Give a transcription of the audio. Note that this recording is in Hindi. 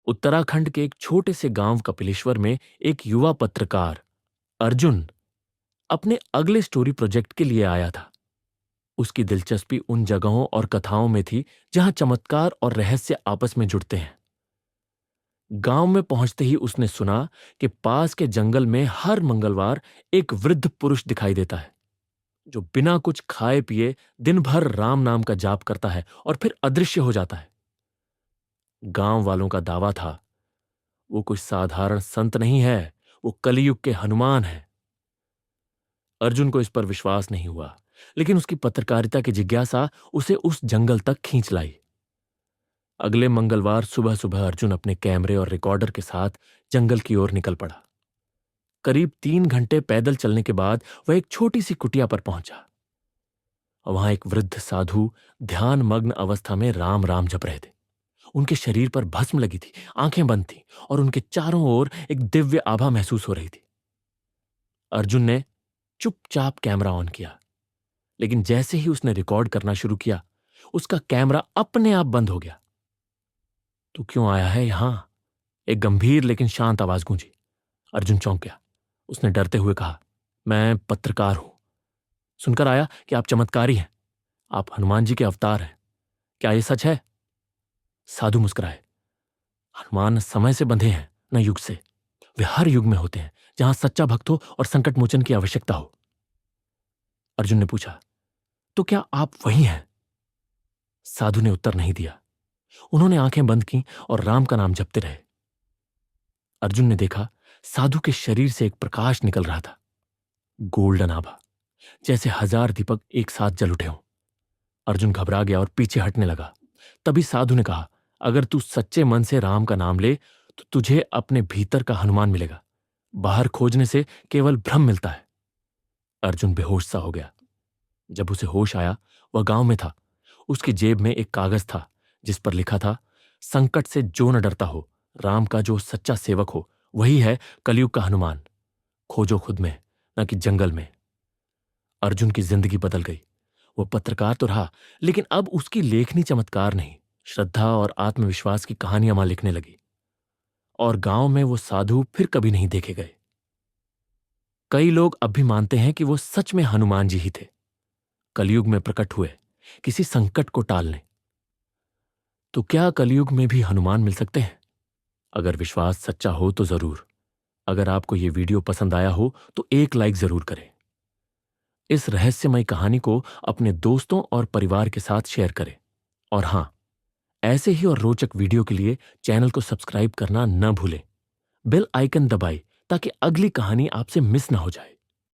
उत्तराखंड के एक छोटे से गांव कपिलेश्वर में एक युवा पत्रकार अर्जुन अपने अगले स्टोरी प्रोजेक्ट के लिए आया था। उसकी दिलचस्पी उन जगहों और कथाओं में थी जहां चमत्कार और रहस्य आपस में जुड़ते हैं। गांव में पहुंचते ही उसने सुना कि पास के जंगल में हर मंगलवार एक वृद्ध पुरुष दिखाई देता है जो बिना कुछ खाए पिए दिन भर राम नाम का जाप करता है और फिर अदृश्य हो जाता है। गांव वालों का दावा था वो कोई साधारण संत नहीं है, वो कलयुग के हनुमान है। अर्जुन को इस पर विश्वास नहीं हुआ, लेकिन उसकी पत्रकारिता की जिज्ञासा उसे उस जंगल तक खींच लाई। अगले मंगलवार सुबह सुबह अर्जुन अपने कैमरे और रिकॉर्डर के साथ जंगल की ओर निकल पड़ा। करीब 3 घंटे पैदल चलने के बाद वह एक छोटी सी कुटिया पर पहुंचा। वहां एक वृद्ध साधु ध्यान मग्न अवस्था में राम राम जप रहे थे। उनके शरीर पर भस्म लगी थी, आंखें बंद थीं और उनके चारों ओर एक दिव्य आभा महसूस हो रही थी। अर्जुन ने चुपचाप कैमरा ऑन किया, लेकिन जैसे ही उसने रिकॉर्ड करना शुरू किया, उसका कैमरा अपने आप बंद हो गया। तू क्यों आया है यहां? एक गंभीर लेकिन शांत आवाज गूंजी। अर्जुन चौंक गया। उसने डरते हुए कहा, मैं पत्रकार हूं। सुनकर आया कि आप चमत्कारी हैं, आप हनुमान जी के अवतार हैं। क्या यह सच है? साधु मुस्कुराए। हनुमान समय से बंधे हैं, न युग से। वे हर युग में होते हैं जहां सच्चा भक्त हो और संकट मोचन की आवश्यकता हो। अर्जुन ने पूछा, तो क्या आप वही हैं? साधु ने उत्तर नहीं दिया। उन्होंने आंखें बंद की और राम का नाम जपते रहे। अर्जुन ने देखा साधु के शरीर से एक प्रकाश निकल रहा था, गोल्डन आभा, जैसे 1000 दीपक एक साथ जल उठे हों। अर्जुन घबरा गया और पीछे हटने लगा। तभी साधु ने कहा, अगर तू सच्चे मन से राम का नाम ले तो तुझे अपने भीतर का हनुमान मिलेगा। बाहर खोजने से केवल भ्रम मिलता है। अर्जुन बेहोश सा हो गया। जब उसे होश आया, वह गांव में था। उसकी जेब में एक कागज था जिस पर लिखा था, संकट से जो न डरता हो, राम का जो सच्चा सेवक हो, वही है कलयुग का हनुमान। खोजो खुद में, न कि जंगल में। अर्जुन की जिंदगी बदल गई। वो पत्रकार तो रहा, लेकिन अब उसकी लेखनी चमत्कार नहीं, श्रद्धा और आत्मविश्वास की कहानियां मां लिखने लगी। और गांव में वो साधु फिर कभी नहीं देखे गए। कई लोग अब भी मानते हैं कि वो सच में हनुमान जी ही थे, कलयुग में प्रकट हुए किसी संकट को टालने। तो क्या कलयुग में भी हनुमान मिल सकते हैं? अगर विश्वास सच्चा हो तो जरूर। अगर आपको यह वीडियो पसंद आया हो तो एक लाइक जरूर करें। इस रहस्यमय कहानी को अपने दोस्तों और परिवार के साथ शेयर करें। और हां, ऐसे ही और रोचक वीडियो के लिए चैनल को सब्सक्राइब करना न भूलें। बेल आइकन दबाएं ताकि अगली कहानी आपसे मिस ना हो जाए।